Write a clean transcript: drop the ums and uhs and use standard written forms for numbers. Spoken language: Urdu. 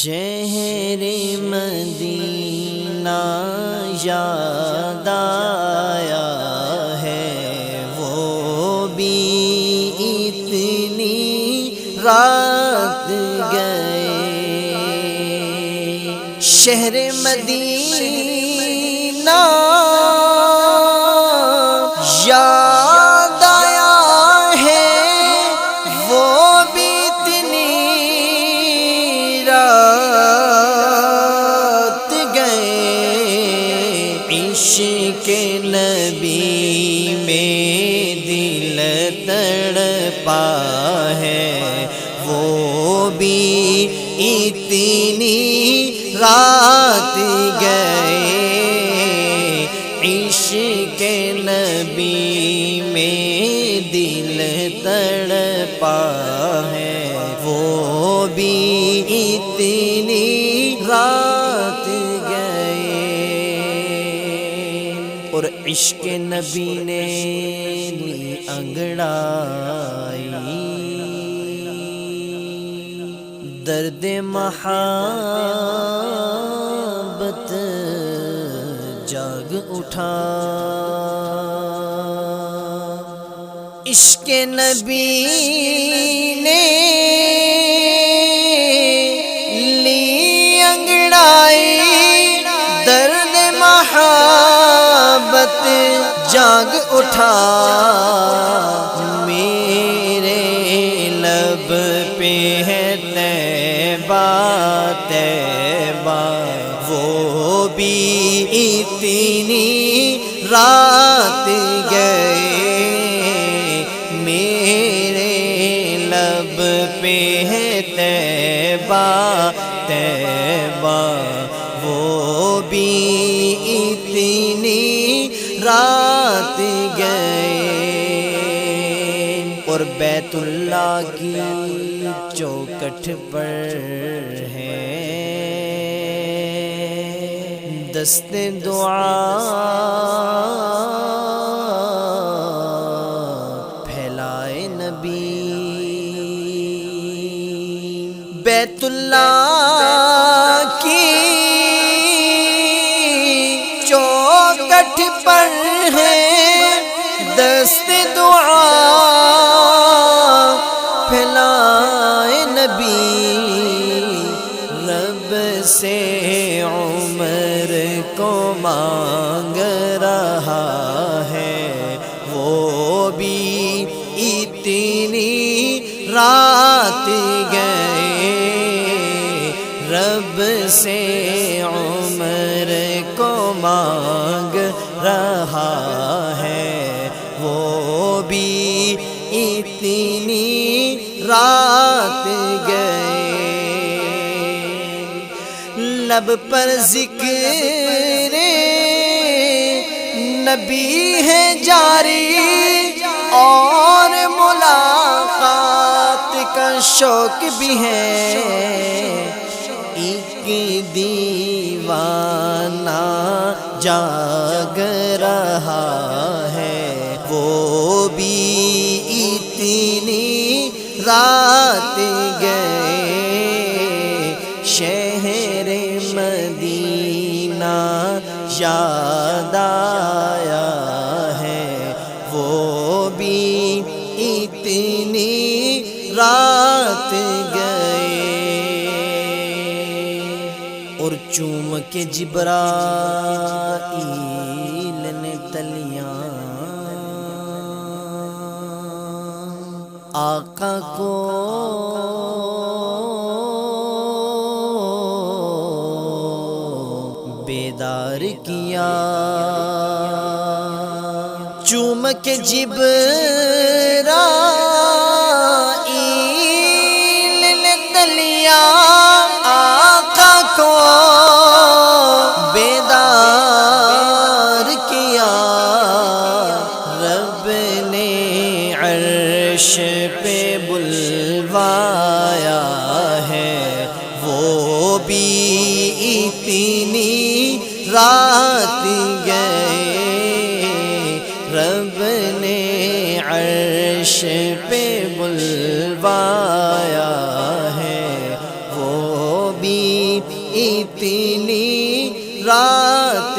شہر مدینہ یاد آیا ہے، وہ بھی اتنی رات گئے۔ شہر مدینہ یاد آیا ہے، وہ بھی اتنی رات گئے۔ عشق نبی میں دل تڑپا ہے، وہ بھی اتنی رات گئے۔ عشق نبی میں دل تڑپا ہے، وہ بھی اتنی رات گئے۔ اور عشق نبی نے لی انگڑائی، درد محبت جاگ اٹھا۔ عشق نبی نے لی انگڑائی، درد محبت جاگ اٹھا۔ میرے لب پہ ہے طیبہ طیبہ، وہ بھی اتنی رات گئے۔ میرے لب پہ ہے طیبہ طیبہ، وہ بھی اتنی رات گئے۔ اور بیت اللہ کی چوکھٹ پر ہے دست دعا پھیلائے نبی۔ بیت اللہ کی چوکھٹ پر ہے دست دعا پھیلائے نبی۔ رب سے عمر کو مانگ رہا ہے، وہ بھی اتنی رات گئے۔ رب سے عمر کو مانگ رہا ہے، وہ بھی اتنی رات گئے۔ لب پر ذکر نبی ہے جاری، اور ملاقات کا شوق بھی ہے۔ ایک دیوانہ جاگ رہا ہے، وہ بھی اتنی رات گئے۔ شہر مدینہ یاد آیا ہے، وہ بھی اتنی رات گئے۔ اور چوم کے جبرائیل نے تلیاں آقا کو بیدار کیا۔ چوم کے جبرائیل نے تلیاں آقا کو بیدار کیا۔ رب نے عرش پہ بلوایا ہے، وہ بھی اتنی رات گئے۔ رب نے عرش پہ بلوایا ہے، وہ بھی اتنی رات